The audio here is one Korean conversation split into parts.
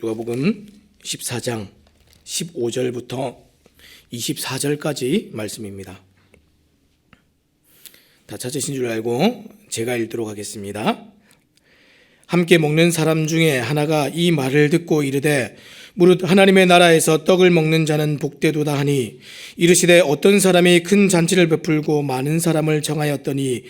누가복음 14장 15절부터 24절까지 말씀입니다. 다 찾으신 줄 알고 제가 읽도록 하겠습니다. 함께 먹는 사람 중에 하나가 이 말을 듣고 이르되 무릇 하나님의 나라에서 떡을 먹는 자는 복되도다 하니 이르시되 어떤 사람이 큰 잔치를 베풀고 많은 사람을 청하였더니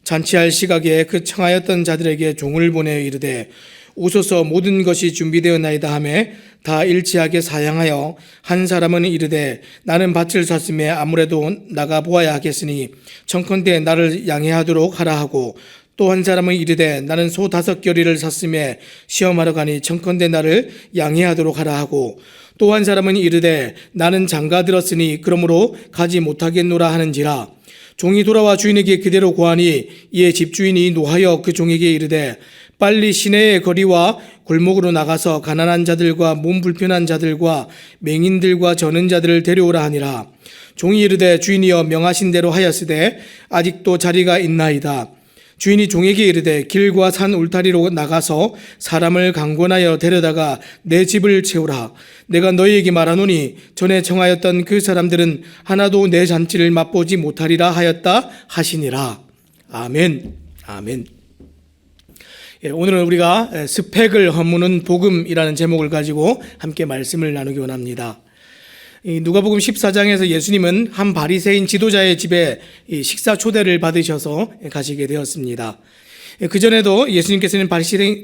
잔치할 시각에 그 청하였던 자들에게 종을 보내 이르되 오소서 모든 것이 준비되었나이다 하매 다 일치하게 사양하여 한 사람은 이르되 나는 밭을 샀음에 아무래도 나가 보아야 하겠으니 청컨대 나를 양해하도록 하라 하고 또 한 사람은 이르되 나는 소 5겨리를 샀음에 시험하러 가니 청컨대 나를 양해하도록 하라 하고 또 한 사람은 이르되 나는 장가 들었으니 그러므로 가지 못하겠노라 하는지라. 종이 돌아와 주인에게 그대로 고하니 이에 집주인이 노하여 그 종에게 이르되 빨리 시내의 거리와 골목으로 나가서 가난한 자들과 몸 불편한 자들과 맹인들과 저는 자들을 데려오라 하니라. 종이 이르되 주인이여 명하신 대로 하였으되 아직도 자리가 있나이다. 주인이 종에게 이르되 길과 산 울타리로 나가서 사람을 강권하여 데려다가 내 집을 채우라. 내가 너희에게 말하노니 전에 청하였던 그 사람들은 하나도 내 잔치를 맛보지 못하리라 하였다 하시니라. 아멘. 아멘. 오늘은 우리가 스펙을 허무는 복음이라는 제목을 가지고 함께 말씀을 나누기 원합니다. 누가복음 14장에서 예수님은 한 바리새인 지도자의 집에 식사 초대를 받으셔서 가시게 되었습니다. 그전에도 예수님께서는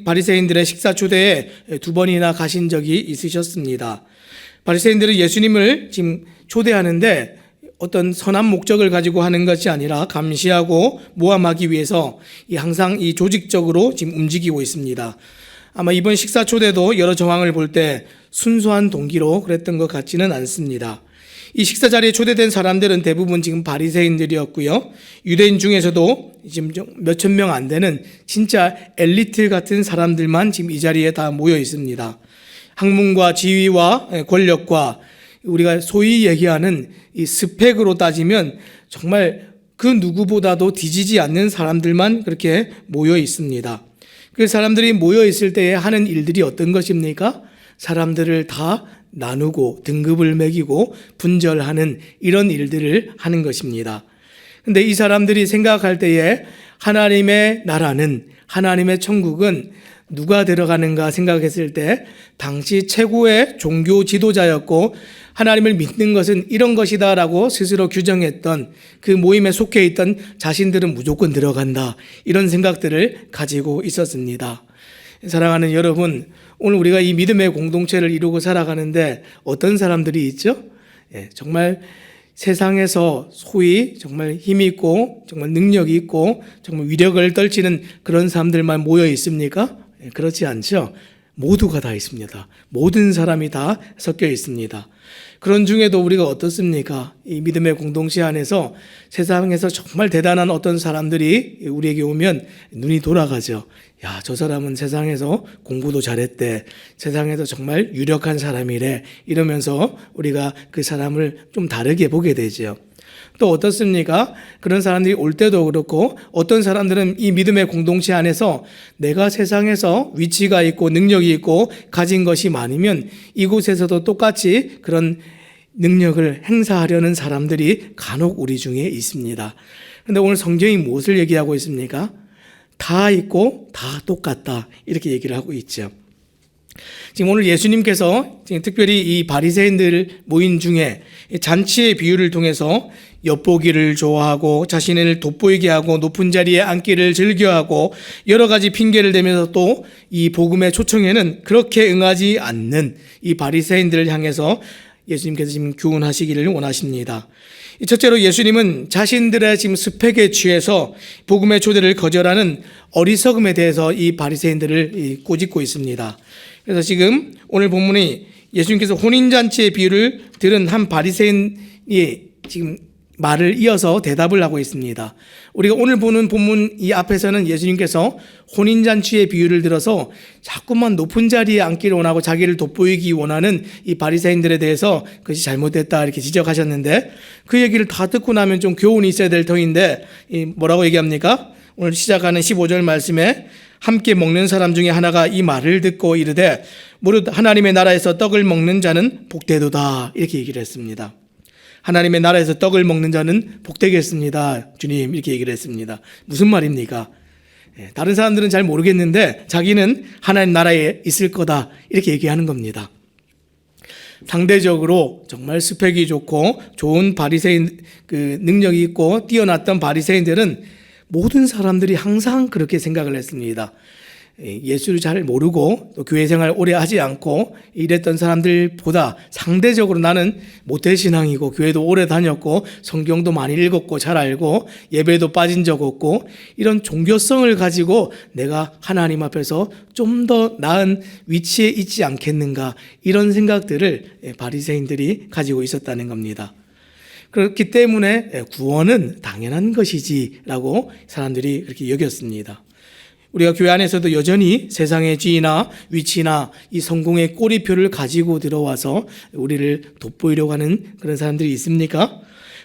바리새인들의 식사 초대에 2번이나 가신 적이 있으셨습니다. 바리새인들은 예수님을 지금 초대하는데 어떤 선한 목적을 가지고 하는 것이 아니라 감시하고 모함하기 위해서 항상 이 조직적으로 지금 움직이고 있습니다. 아마 이번 식사 초대도 여러 정황을 볼 때 순수한 동기로 그랬던 것 같지는 않습니다. 이 식사 자리에 초대된 사람들은 대부분 지금 바리새인들이었고요. 유대인 중에서도 지금 몇천 명 안 되는 진짜 엘리트 같은 사람들만 지금 이 자리에 다 모여 있습니다. 학문과 지위와 권력과 우리가 소위 얘기하는 이 스펙으로 따지면 정말 그 누구보다도 뒤지지 않는 사람들만 그렇게 모여 있습니다. 그 사람들이 모여 있을 때에 하는 일들이 어떤 것입니까? 사람들을 다 나누고 등급을 매기고 분절하는 이런 일들을 하는 것입니다. 그런데 이 사람들이 생각할 때에 하나님의 나라는, 하나님의 천국은 누가 들어가는가 생각했을 때 당시 최고의 종교 지도자였고 하나님을 믿는 것은 이런 것이다 라고 스스로 규정했던 그 모임에 속해 있던 자신들은 무조건 들어간다, 이런 생각들을 가지고 있었습니다. 사랑하는 여러분, 오늘 우리가 이 믿음의 공동체를 이루고 살아가는데 어떤 사람들이 있죠? 정말 세상에서 소위 정말 힘이 있고 정말 능력이 있고 정말 위력을 떨치는 그런 사람들만 모여 있습니까? 그렇지 않죠. 모두가 다 있습니다. 모든 사람이 다 섞여 있습니다. 그런 중에도 우리가 어떻습니까? 이 믿음의 공동체 안에서 세상에서 정말 대단한 어떤 사람들이 우리에게 오면 눈이 돌아가죠. 야, 저 사람은 세상에서 공부도 잘했대. 세상에서 정말 유력한 사람이래. 이러면서 우리가 그 사람을 좀 다르게 보게 되죠. 또 어떻습니까? 그런 사람들이 올 때도 그렇고 어떤 사람들은 이 믿음의 공동체 안에서 내가 세상에서 위치가 있고 능력이 있고 가진 것이 많으면 이곳에서도 똑같이 그런 능력을 행사하려는 사람들이 간혹 우리 중에 있습니다. 그런데 오늘 성경이 무엇을 얘기하고 있습니까? 다 있고 다 똑같다, 이렇게 얘기를 하고 있죠. 지금 오늘 예수님께서 특별히 이 바리새인들 모임 중에 잔치의 비유를 통해서 엿보기를 좋아하고 자신을 돋보이게 하고 높은 자리에 앉기를 즐겨하고 여러 가지 핑계를 대면서 또 이 복음의 초청에는 그렇게 응하지 않는 이 바리새인들을 향해서 예수님께서 지금 교훈하시기를 원하십니다. 첫째로 예수님은 자신들의 지금 스펙에 취해서 복음의 초대를 거절하는 어리석음에 대해서 이 바리새인들을 꾸짖고 있습니다. 그래서 지금 오늘 본문이 예수님께서 혼인잔치의 비유를 들은 한 바리새인이 지금 말을 이어서 대답을 하고 있습니다. 우리가 오늘 보는 본문 이 앞에서는 예수님께서 혼인잔치의 비유를 들어서 자꾸만 높은 자리에 앉기를 원하고 자기를 돋보이기 원하는 이 바리새인들에 대해서 그것이 잘못됐다 이렇게 지적하셨는데, 그 얘기를 다 듣고 나면 좀 교훈이 있어야 될 터인데 뭐라고 얘기합니까? 오늘 시작하는 15절 말씀에 함께 먹는 사람 중에 하나가 이 말을 듣고 이르되 무릇 하나님의 나라에서 떡을 먹는 자는 복되도다. 이렇게 얘기를 했습니다. 하나님의 나라에서 떡을 먹는 자는 복되겠습니다. 주님 이렇게 얘기를 했습니다. 무슨 말입니까? 다른 사람들은 잘 모르겠는데 자기는 하나님 나라에 있을 거다 이렇게 얘기하는 겁니다. 상대적으로 정말 스펙이 좋고 좋은 바리새인, 능력이 있고 뛰어났던 바리새인들은 모든 사람들이 항상 그렇게 생각을 했습니다. 예수를 잘 모르고 또 교회 생활 오래 하지 않고 이랬던 사람들보다 상대적으로 나는 모태신앙이고 교회도 오래 다녔고 성경도 많이 읽었고 잘 알고 예배도 빠진 적 없고 이런 종교성을 가지고 내가 하나님 앞에서 좀 더 나은 위치에 있지 않겠는가, 이런 생각들을 바리새인들이 가지고 있었다는 겁니다. 그렇기 때문에 구원은 당연한 것이지라고 사람들이 그렇게 여겼습니다. 우리가 교회 안에서도 여전히 세상의 지위나 위치나 이 성공의 꼬리표를 가지고 들어와서 우리를 돋보이려고 하는 그런 사람들이 있습니까?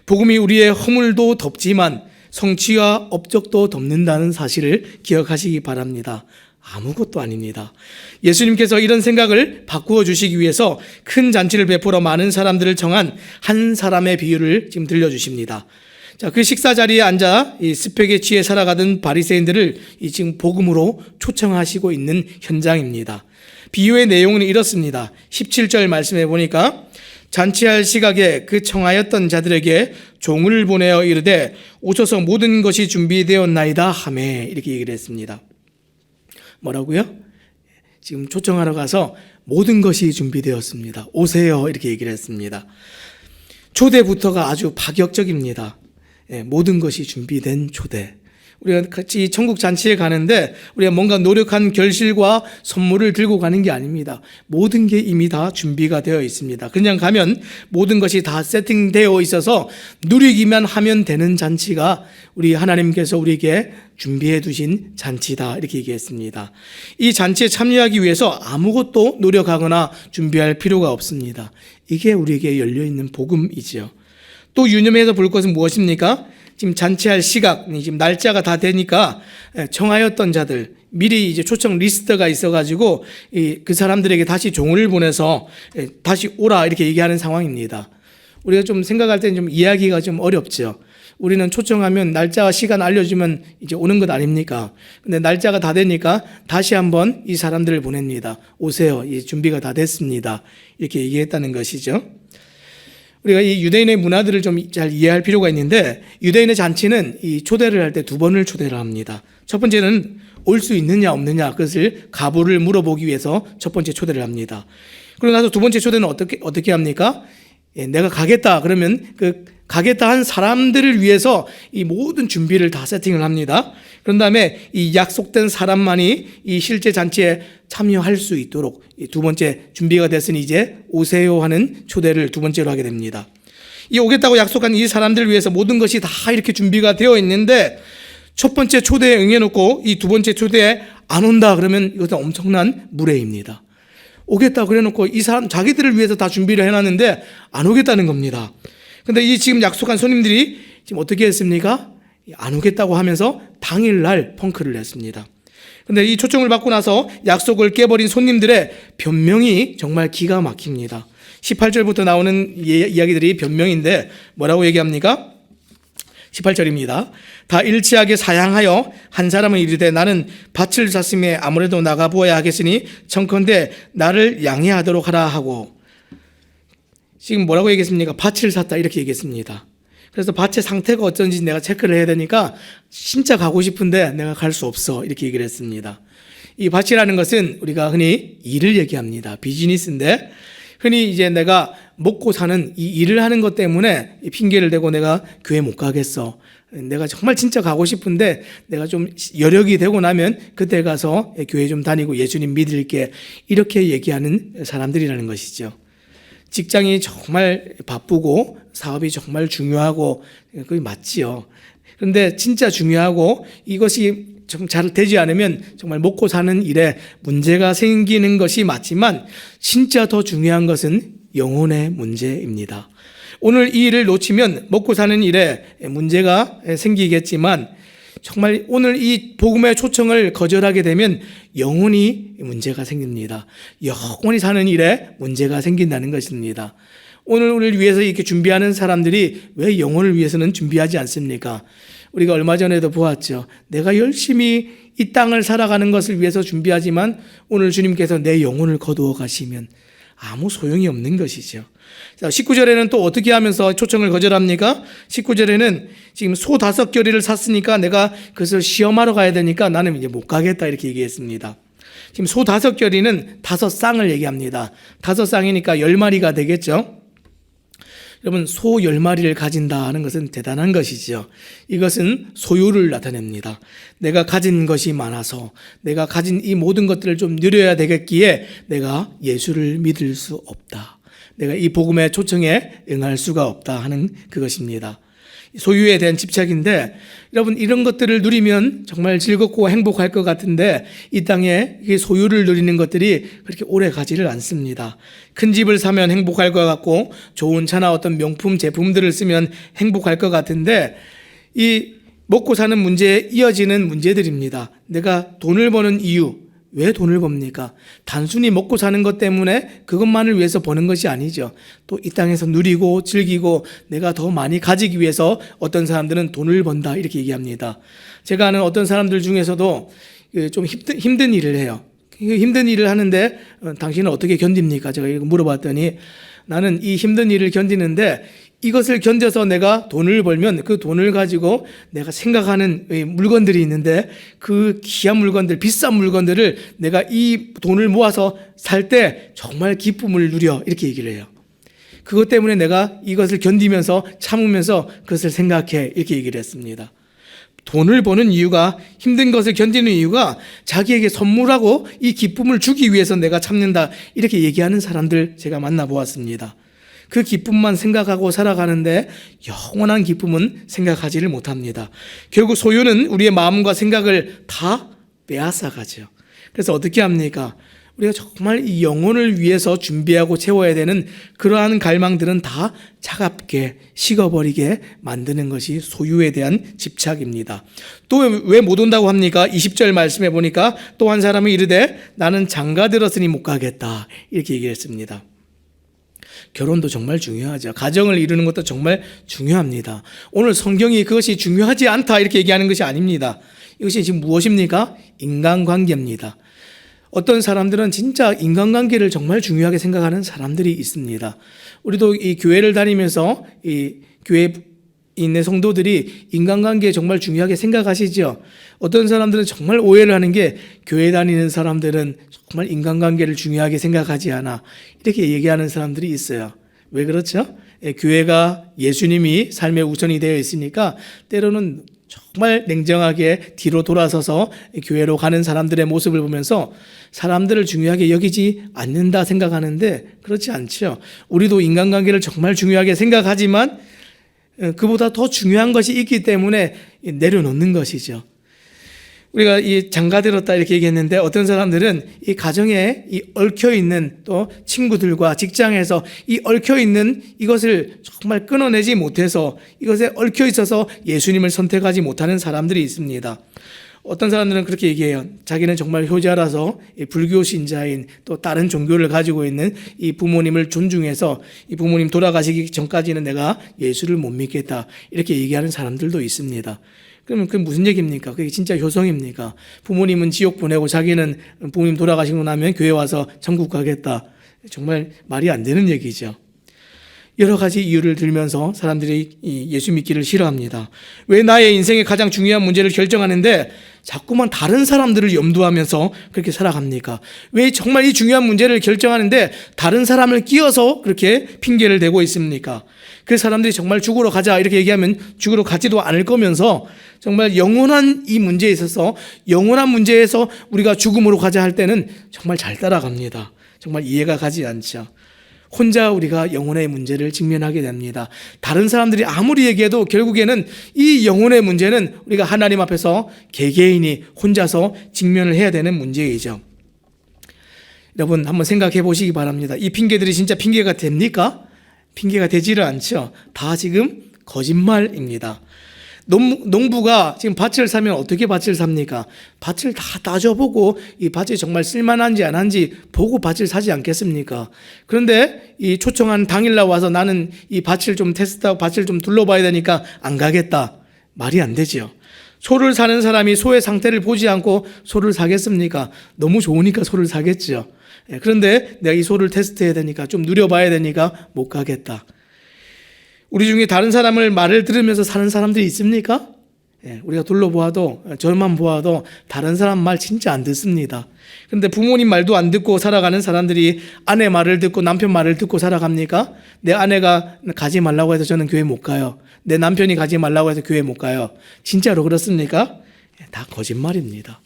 복음이 우리의 허물도 덮지만 성취와 업적도 덮는다는 사실을 기억하시기 바랍니다. 아무것도 아닙니다. 예수님께서 이런 생각을 바꾸어 주시기 위해서 큰 잔치를 베풀어 많은 사람들을 정한 한 사람의 비유를 지금 들려주십니다. 자, 그 식사 자리에 앉아 이 스펙에 취해 살아가던 바리새인들을 지금 복음으로 초청하시고 있는 현장입니다. 비유의 내용은 이렇습니다. 17절 말씀해 보니까 잔치할 시각에 그 청하였던 자들에게 종을 보내어 이르되 오셔서 모든 것이 준비되었나이다 하매, 이렇게 얘기를 했습니다. 뭐라고요? 지금 초청하러 가서 모든 것이 준비되었습니다. 오세요, 이렇게 얘기를 했습니다. 초대부터가 아주 파격적입니다. 모든 것이 준비된 초대. 우리가 같이 천국 잔치에 가는데 우리가 뭔가 노력한 결실과 선물을 들고 가는 게 아닙니다. 모든 게 이미 다 준비가 되어 있습니다. 그냥 가면 모든 것이 다 세팅되어 있어서 누리기만 하면 되는 잔치가 우리 하나님께서 우리에게 준비해 두신 잔치다, 이렇게 얘기했습니다. 이 잔치에 참여하기 위해서 아무것도 노력하거나 준비할 필요가 없습니다. 이게 우리에게 열려있는 복음이지요. 또 유념해서 볼 것은 무엇입니까? 지금 잔치할 시각, 지금 날짜가 다 되니까 청하였던 자들, 미리 이제 초청 리스트가 있어가지고 그 사람들에게 다시 종을 보내서 다시 오라, 이렇게 얘기하는 상황입니다. 우리가 좀 생각할 때는 좀 이해하기가 좀 어렵죠. 우리는 초청하면 날짜와 시간 알려주면 이제 오는 것 아닙니까? 근데 날짜가 다 되니까 다시 한번 이 사람들을 보냅니다. 오세요. 준비가 다 됐습니다. 이렇게 얘기했다는 것이죠. 우리가 이 유대인의 문화들을 좀 잘 이해할 필요가 있는데, 유대인의 잔치는 이 초대를 할 때 두 번을 초대를 합니다. 첫 번째는 올 수 있느냐 없느냐, 그것을 가부를 물어보기 위해서 첫 번째 초대를 합니다. 그러고 나서 두 번째 초대는 어떻게 합니까? 내가 가겠다 그러면 그 가겠다 한 사람들을 위해서 이 모든 준비를 다 세팅을 합니다. 그런 다음에 이 약속된 사람만이 이 실제 잔치에 참여할 수 있도록 두 번째 준비가 됐으니 이제 오세요 하는 초대를 두 번째로 하게 됩니다. 이 오겠다고 약속한 이 사람들을 위해서 모든 것이 다 이렇게 준비가 되어 있는데, 첫 번째 초대에 응해놓고 이 두 번째 초대에 안 온다 그러면 이것은 엄청난 무례입니다. 오겠다 그래놓고 이 사람 자기들을 위해서 다 준비를 해놨는데 안 오겠다는 겁니다. 근데 이 지금 약속한 손님들이 지금 어떻게 했습니까? 안 오겠다고 하면서 당일날 펑크를 냈습니다. 근데 이 초청을 받고 나서 약속을 깨버린 손님들의 변명이 정말 기가 막힙니다. 18절부터 나오는 이야기들이 변명인데 뭐라고 얘기합니까? 18절입니다. 다 일치하게 사양하여 한 사람은 이르되 나는 밭을 샀음에 아무래도 나가보아야 하겠으니 청컨대 나를 양해하도록 하라 하고, 지금 뭐라고 얘기했습니까? 밭을 샀다, 이렇게 얘기했습니다. 그래서 밭의 상태가 어쩐지 내가 체크를 해야 되니까 진짜 가고 싶은데 내가 갈 수 없어, 이렇게 얘기를 했습니다. 이 밭이라는 것은 우리가 흔히 일을 얘기합니다. 비즈니스인데 흔히 이제 내가 먹고 사는 이 일을 하는 것 때문에 핑계를 대고 내가 교회 못 가겠어, 내가 정말 진짜 가고 싶은데 내가 좀 여력이 되고 나면 그때 가서 교회 좀 다니고 예수님 믿을게, 이렇게 얘기하는 사람들이라는 것이죠. 직장이 정말 바쁘고 사업이 정말 중요하고 그게 맞지요. 그런데 진짜 중요하고 이것이 좀 잘 되지 않으면 정말 먹고 사는 일에 문제가 생기는 것이 맞지만, 진짜 더 중요한 것은 영혼의 문제입니다. 오늘 이 일을 놓치면 먹고 사는 일에 문제가 생기겠지만 정말 오늘 이 복음의 초청을 거절하게 되면 영원히 문제가 생깁니다. 영원히 사는 일에 문제가 생긴다는 것입니다. 오늘 우리를 위해서 이렇게 준비하는 사람들이 왜 영혼을 위해서는 준비하지 않습니까? 우리가 얼마 전에도 보았죠. 내가 열심히 이 땅을 살아가는 것을 위해서 준비하지만 오늘 주님께서 내 영혼을 거두어 가시면 아무 소용이 없는 것이죠. 19절에는 또 어떻게 하면서 초청을 거절합니까? 19절에는 지금 소 5겨리를 샀으니까 내가 그것을 시험하러 가야 되니까 나는 이제 못 가겠다 이렇게 얘기했습니다. 지금 소 5겨리는 5쌍을 얘기합니다. 5쌍이니까 10마리가 되겠죠. 여러분, 소 10마리를 가진다 하는 것은 대단한 것이죠. 이것은 소유를 나타냅니다. 내가 가진 것이 많아서 내가 가진 이 모든 것들을 좀 누려야 되겠기에 내가 예수를 믿을 수 없다. 내가 이 복음의 초청에 응할 수가 없다 하는 그것입니다. 소유에 대한 집착인데 여러분, 이런 것들을 누리면 정말 즐겁고 행복할 것 같은데 이 땅에 소유를 누리는 것들이 그렇게 오래 가지를 않습니다. 큰 집을 사면 행복할 것 같고 좋은 차나 어떤 명품 제품들을 쓰면 행복할 것 같은데 이 먹고 사는 문제에 이어지는 문제들입니다. 내가 돈을 버는 이유, 왜 돈을 법니까? 단순히 먹고 사는 것 때문에 그것만을 위해서 버는 것이 아니죠. 또 이 땅에서 누리고 즐기고 내가 더 많이 가지기 위해서 어떤 사람들은 돈을 번다 이렇게 얘기합니다. 제가 아는 어떤 사람들 중에서도 좀 힘든 일을 해요. 힘든 일을 하는데 당신은 어떻게 견딥니까? 제가 이거 물어봤더니 나는 이 힘든 일을 견디는데 이것을 견뎌서 내가 돈을 벌면 그 돈을 가지고 내가 생각하는 물건들이 있는데 그 귀한 물건들, 비싼 물건들을 내가 이 돈을 모아서 살 때 정말 기쁨을 누려 이렇게 얘기를 해요. 그것 때문에 내가 이것을 견디면서 참으면서 그것을 생각해 이렇게 얘기를 했습니다. 돈을 버는 이유가, 힘든 것을 견디는 이유가 자기에게 선물하고 이 기쁨을 주기 위해서 내가 참는다 이렇게 얘기하는 사람들 제가 만나보았습니다. 그 기쁨만 생각하고 살아가는데 영원한 기쁨은 생각하지를 못합니다. 결국 소유는 우리의 마음과 생각을 다 빼앗아가죠. 그래서 어떻게 합니까? 우리가 정말 이 영혼을 위해서 준비하고 채워야 되는 그러한 갈망들은 다 차갑게 식어버리게 만드는 것이 소유에 대한 집착입니다. 또 왜 못 온다고 합니까? 20절 말씀해 보니까 또 한 사람이 이르되 나는 장가 들었으니 못 가겠다 이렇게 얘기했습니다. 결혼도 정말 중요하죠. 가정을 이루는 것도 정말 중요합니다. 오늘 성경이 그것이 중요하지 않다 이렇게 얘기하는 것이 아닙니다. 이것이 지금 무엇입니까? 인간관계입니다. 어떤 사람들은 진짜 인간관계를 정말 중요하게 생각하는 사람들이 있습니다. 우리도 이 교회를 다니면서 이 교회 있는 성도들이 인간관계 정말 중요하게 생각하시죠. 어떤 사람들은 정말 오해를 하는 게 교회 다니는 사람들은 정말 인간관계를 중요하게 생각하지 않아 이렇게 얘기하는 사람들이 있어요. 왜 그렇죠? 교회가 예수님이 삶의 우선이 되어 있으니까 때로는 정말 냉정하게 뒤로 돌아서서 교회로 가는 사람들의 모습을 보면서 사람들을 중요하게 여기지 않는다 생각하는데 그렇지 않죠. 우리도 인간관계를 정말 중요하게 생각하지만 그보다 더 중요한 것이 있기 때문에 내려놓는 것이죠. 우리가 이 장가들었다 이렇게 얘기했는데 어떤 사람들은 이 가정에 이 얽혀있는 또 친구들과 직장에서 이 얽혀있는 이것을 정말 끊어내지 못해서 이것에 얽혀있어서 예수님을 선택하지 못하는 사람들이 있습니다. 어떤 사람들은 그렇게 얘기해요. 자기는 정말 효자라서 불교 신자인 또 다른 종교를 가지고 있는 이 부모님을 존중해서 이 부모님 돌아가시기 전까지는 내가 예수를 못 믿겠다 이렇게 얘기하는 사람들도 있습니다. 그러면 그게 무슨 얘기입니까? 그게 진짜 효성입니까? 부모님은 지옥 보내고 자기는 부모님 돌아가시고 나면 교회 와서 천국 가겠다. 정말 말이 안 되는 얘기죠. 여러 가지 이유를 들면서 사람들이 예수 믿기를 싫어합니다. 왜 나의 인생의 가장 중요한 문제를 결정하는데 자꾸만 다른 사람들을 염두하면서 그렇게 살아갑니까? 왜 정말 이 중요한 문제를 결정하는데 다른 사람을 끼워서 그렇게 핑계를 대고 있습니까? 그 사람들이 정말 죽으러 가자 이렇게 얘기하면 죽으러 가지도 않을 거면서 정말 영원한 이 문제에 있어서 영원한 문제에서 우리가 죽음으로 가자 할 때는 정말 잘 따라갑니다. 정말 이해가 가지 않죠. 혼자 우리가 영혼의 문제를 직면하게 됩니다. 다른 사람들이 아무리 얘기해도 결국에는 이 영혼의 문제는 우리가 하나님 앞에서 개개인이 혼자서 직면을 해야 되는 문제이죠. 여러분 한번 생각해 보시기 바랍니다. 이 핑계들이 진짜 핑계가 됩니까? 핑계가 되지를 않죠. 다 지금 거짓말입니다. 농부가 지금 밭을 사면 어떻게 밭을 삽니까? 밭을 다 따져보고 이 밭이 정말 쓸만한지 안 한지 보고 밭을 사지 않겠습니까? 그런데 이 초청한 당일날 와서 나는 이 밭을 좀 테스트하고 밭을 좀 둘러봐야 되니까 안 가겠다. 말이 안 되죠. 소를 사는 사람이 소의 상태를 보지 않고 소를 사겠습니까? 너무 좋으니까 소를 사겠죠. 그런데 내가 이 소를 테스트해야 되니까 좀 누려봐야 되니까 못 가겠다. 우리 중에 다른 사람을 말을 들으면서 사는 사람들이 있습니까? 우리가 둘러보아도 저만 보아도 다른 사람 말 진짜 안 듣습니다. 그런데 부모님 말도 안 듣고 살아가는 사람들이 아내 말을 듣고 남편 말을 듣고 살아갑니까? 내 아내가 가지 말라고 해서 저는 교회 못 가요. 내 남편이 가지 말라고 해서 교회 못 가요. 진짜로 그렇습니까? 다 거짓말입니다.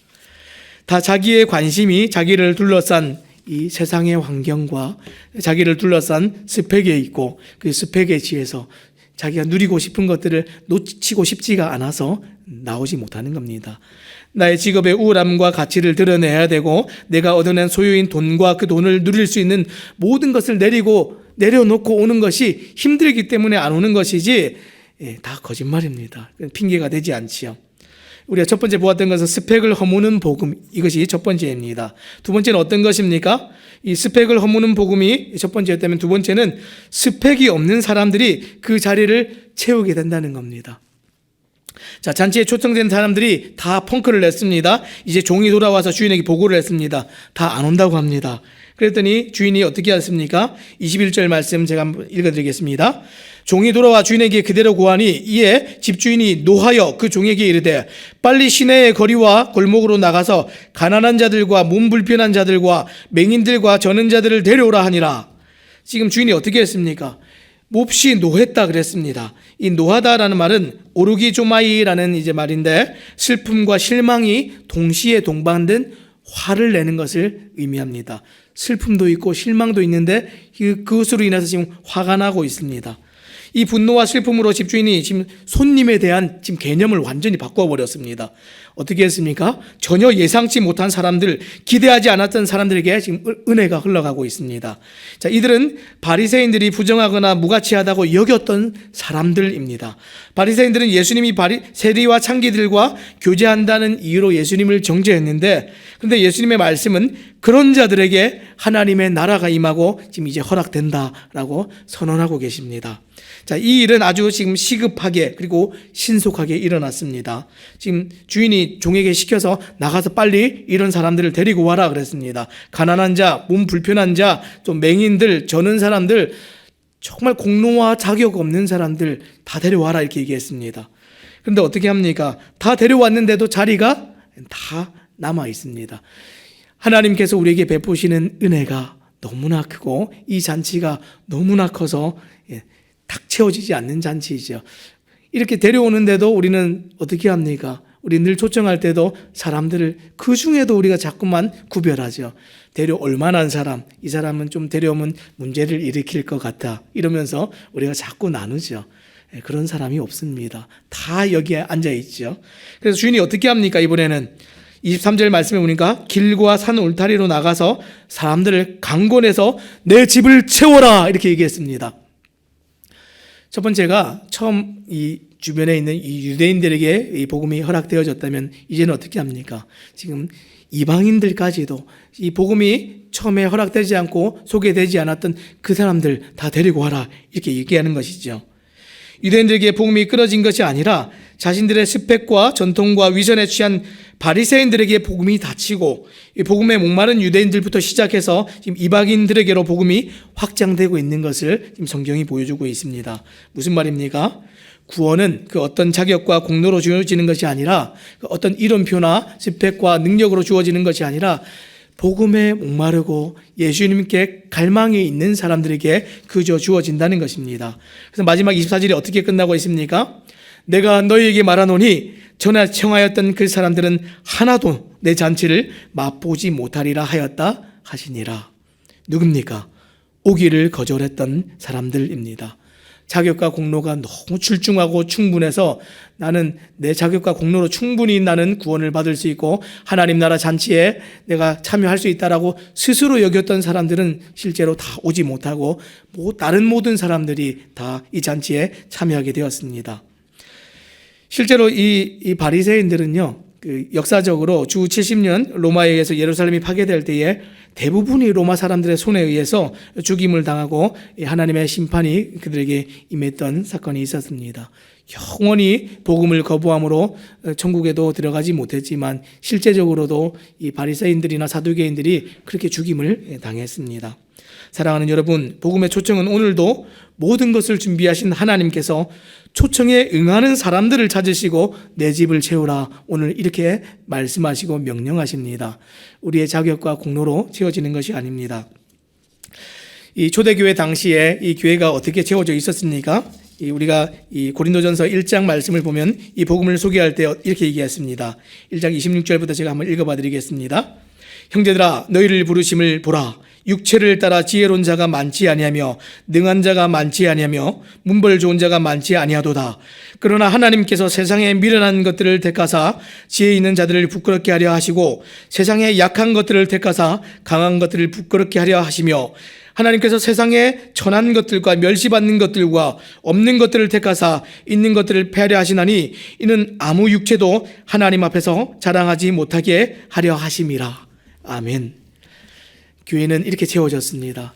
다 자기의 관심이 자기를 둘러싼 이 세상의 환경과 자기를 둘러싼 스펙에 있고 그 스펙에 취해서 자기가 누리고 싶은 것들을 놓치고 싶지가 않아서 나오지 못하는 겁니다. 나의 직업의 우월함과 가치를 드러내야 되고 내가 얻어낸 소유인 돈과 그 돈을 누릴 수 있는 모든 것을 내려놓고 오는 것이 힘들기 때문에 안 오는 것이지 다 거짓말입니다. 핑계가 되지 않지요. 우리가 첫 번째 보았던 것은 스펙을 허무는 복음, 이것이 첫 번째입니다. 두 번째는 어떤 것입니까? 이 스펙을 허무는 복음이 첫 번째였다면 두 번째는 스펙이 없는 사람들이 그 자리를 채우게 된다는 겁니다. 자, 잔치에 초청된 사람들이 다 펑크를 냈습니다. 이제 종이 돌아와서 주인에게 보고를 했습니다. 다 안 온다고 합니다. 그랬더니 주인이 어떻게 했습니까? 21절 말씀 제가 한번 읽어드리겠습니다. 종이 돌아와 주인에게 그대로 구하니 이에 집주인이 노하여 그 종에게 이르되 빨리 시내의 거리와 골목으로 나가서 가난한 자들과 몸 불편한 자들과 맹인들과 저는 자들을 데려오라 하니라. 지금 주인이 어떻게 했습니까? 몹시 노했다 그랬습니다. 이 노하다라는 말은 오르기조마이라는 이제 말인데 슬픔과 실망이 동시에 동반된 화를 내는 것을 의미합니다. 슬픔도 있고 실망도 있는데 그것으로 인해서 지금 화가 나고 있습니다. 이 분노와 슬픔으로 집주인이 지금 손님에 대한 지금 개념을 완전히 바꿔버렸습니다. 어떻게 했습니까? 전혀 예상치 못한 사람들, 기대하지 않았던 사람들에게 지금 은혜가 흘러가고 있습니다. 자, 이들은 바리새인들이 부정하거나 무가치하다고 여겼던 사람들입니다. 바리새인들은 예수님이 세리와 창기들과 교제한다는 이유로 예수님을 정죄했는데, 그런데 예수님의 말씀은 그런 자들에게 하나님의 나라가 임하고 지금 이제 허락된다라고 선언하고 계십니다. 자, 이 일은 아주 지금 시급하게 그리고 신속하게 일어났습니다. 지금 주인이 종에게 시켜서 나가서 빨리 이런 사람들을 데리고 와라 그랬습니다. 가난한 자, 몸 불편한 자, 또 맹인들, 저는 사람들, 정말 공로와 자격 없는 사람들 다 데려와라 이렇게 얘기했습니다. 그런데 어떻게 합니까? 다 데려왔는데도 자리가 다 남아 있습니다. 하나님께서 우리에게 베푸시는 은혜가 너무나 크고 이 잔치가 너무나 커서 탁 채워지지 않는 잔치이죠. 이렇게 데려오는데도 우리는 어떻게 합니까? 우리 늘 초청할 때도 사람들을 그 중에도 우리가 자꾸만 구별하죠. 데려올 만한 사람, 이 사람은 좀 데려오면 문제를 일으킬 것 같아 이러면서 우리가 자꾸 나누죠. 그런 사람이 없습니다. 다 여기에 앉아 있죠. 그래서 주인이 어떻게 합니까? 이번에는 23절 말씀에 보니까 길과 산 울타리로 나가서 사람들을 강권해서 내 집을 채워라 이렇게 얘기했습니다. 첫 번째가 처음 이 주변에 있는 이 유대인들에게 이 복음이 허락되어졌다면 이제는 어떻게 합니까? 지금 이방인들까지도 이 복음이 처음에 허락되지 않고 소개되지 않았던 그 사람들 다 데리고 와라 이렇게 얘기하는 것이죠. 유대인들에게 복음이 끊어진 것이 아니라 자신들의 스펙과 전통과 위선에 취한 바리새인들에게 복음이 닫히고 이 복음에 목마른 유대인들부터 시작해서 지금 이방인들에게로 복음이 확장되고 있는 것을 지금 성경이 보여주고 있습니다. 무슨 말입니까? 구원은 그 어떤 자격과 공로로 주어지는 것이 아니라 그 어떤 이론표나 스펙과 능력으로 주어지는 것이 아니라 복음에 목마르고 예수님께 갈망이 있는 사람들에게 그저 주어진다는 것입니다. 그래서 마지막 24절이 어떻게 끝나고 있습니까? 내가 너희에게 말하노니 전에 청하였던 그 사람들은 하나도 내 잔치를 맛보지 못하리라 하였다 하시니라. 누굽니까? 오기를 거절했던 사람들입니다. 자격과 공로가 너무 출중하고 충분해서 나는 내 자격과 공로로 충분히 나는 구원을 받을 수 있고 하나님 나라 잔치에 내가 참여할 수 있다라고 스스로 여겼던 사람들은 실제로 다 오지 못하고 다른 모든 사람들이 다 이 잔치에 참여하게 되었습니다. 실제로 이 바리새인들은요, 그 역사적으로 주 70년 로마에 의해서 예루살렘이 파괴될 때에 대부분이 로마 사람들의 손에 의해서 죽임을 당하고 하나님의 심판이 그들에게 임했던 사건이 있었습니다. 영원히 복음을 거부함으로 천국에도 들어가지 못했지만 실제적으로도 이 바리새인들이나 사두개인들이 그렇게 죽임을 당했습니다. 사랑하는 여러분, 복음의 초청은 오늘도 모든 것을 준비하신 하나님께서 초청에 응하는 사람들을 찾으시고 내 집을 채우라, 오늘 이렇게 말씀하시고 명령하십니다. 우리의 자격과 공로로 채워지는 것이 아닙니다. 이 초대교회 당시에 이 교회가 어떻게 채워져 있었습니까? 우리가 이 고린도전서 1장 말씀을 보면 이 복음을 소개할 때 이렇게 얘기했습니다. 1장 26절부터 제가 한번 읽어봐 드리겠습니다. 형제들아, 너희를 부르심을 보라. 육체를 따라 지혜로운 자가 많지 아니하며 능한 자가 많지 아니하며 문벌 좋은 자가 많지 아니하도다. 그러나 하나님께서 세상에 미련한 것들을 택하사 지혜 있는 자들을 부끄럽게 하려 하시고 세상에 약한 것들을 택하사 강한 것들을 부끄럽게 하려 하시며 하나님께서 세상에 천한 것들과 멸시받는 것들과 없는 것들을 택하사 있는 것들을 패하려 하시나니 이는 아무 육체도 하나님 앞에서 자랑하지 못하게 하려 하심이라. 아멘. 교회는 이렇게 채워졌습니다.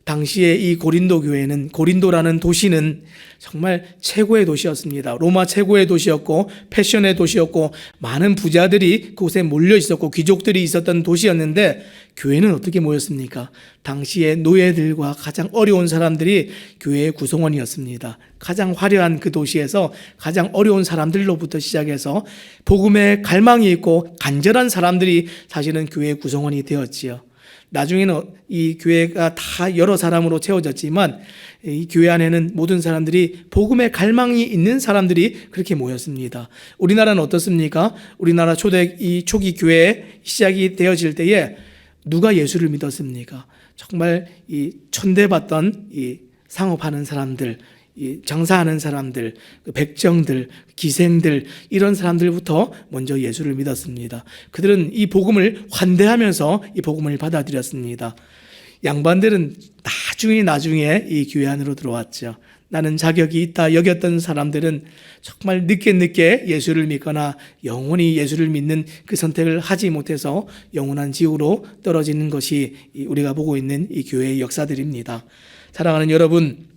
당시에 이 고린도 교회는, 고린도라는 도시는 정말 최고의 도시였습니다. 로마 최고의 도시였고 패션의 도시였고 많은 부자들이 그곳에 몰려 있었고 귀족들이 있었던 도시였는데 교회는 어떻게 모였습니까? 당시에 노예들과 가장 어려운 사람들이 교회의 구성원이었습니다. 가장 화려한 그 도시에서 가장 어려운 사람들로부터 시작해서 복음에 갈망이 있고 간절한 사람들이 사실은 교회의 구성원이 되었지요. 나중에는 이 교회가 다 여러 사람으로 채워졌지만 이 교회 안에는 모든 사람들이 복음에 갈망이 있는 사람들이 그렇게 모였습니다. 우리나라는 어떻습니까? 우리나라 초기 교회 시작이 되어질 때에 누가 예수를 믿었습니까? 정말 이 천대받던 이 상업하는 사람들, 이 장사하는 사람들, 백정들, 기생들, 이런 사람들부터 먼저 예수를 믿었습니다. 그들은 이 복음을 환대하면서 이 복음을 받아들였습니다. 양반들은 나중에 이 교회 안으로 들어왔죠. 나는 자격이 있다 여겼던 사람들은 정말 늦게 예수를 믿거나 영원히 예수를 믿는 그 선택을 하지 못해서 영원한 지옥으로 떨어지는 것이 우리가 보고 있는 이 교회의 역사들입니다. 사랑하는 여러분,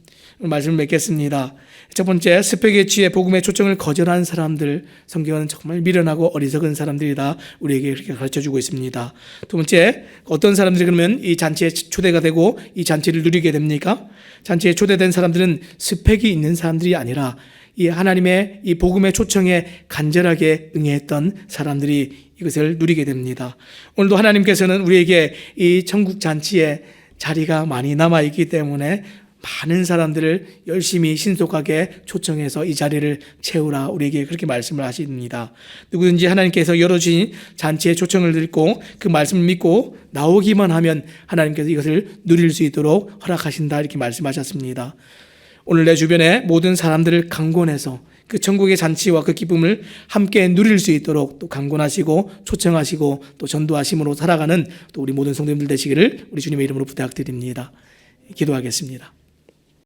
말씀을 맺겠습니다. 첫 번째, 스펙에 취해 복음의 초청을 거절한 사람들, 성경은 정말 미련하고 어리석은 사람들이다 우리에게 그렇게 가르쳐주고 있습니다. 두 번째, 어떤 사람들이 그러면 이 잔치에 초대가 되고 이 잔치를 누리게 됩니까? 잔치에 초대된 사람들은 스펙이 있는 사람들이 아니라 이 하나님의 이 복음의 초청에 간절하게 응했던 사람들이 이것을 누리게 됩니다. 오늘도 하나님께서는 우리에게 이 천국 잔치에 자리가 많이 남아있기 때문에 많은 사람들을 열심히 신속하게 초청해서 이 자리를 채우라 우리에게 그렇게 말씀을 하십니다. 누구든지 하나님께서 열어주신 잔치에 초청을 듣고 그 말씀을 믿고 나오기만 하면 하나님께서 이것을 누릴 수 있도록 허락하신다 이렇게 말씀하셨습니다. 오늘 내 주변에 모든 사람들을 강권해서 그 천국의 잔치와 그 기쁨을 함께 누릴 수 있도록 또 강권하시고 초청하시고 또 전도하심으로 살아가는 또 우리 모든 성도님들 되시기를 우리 주님의 이름으로 부탁드립니다. 기도하겠습니다.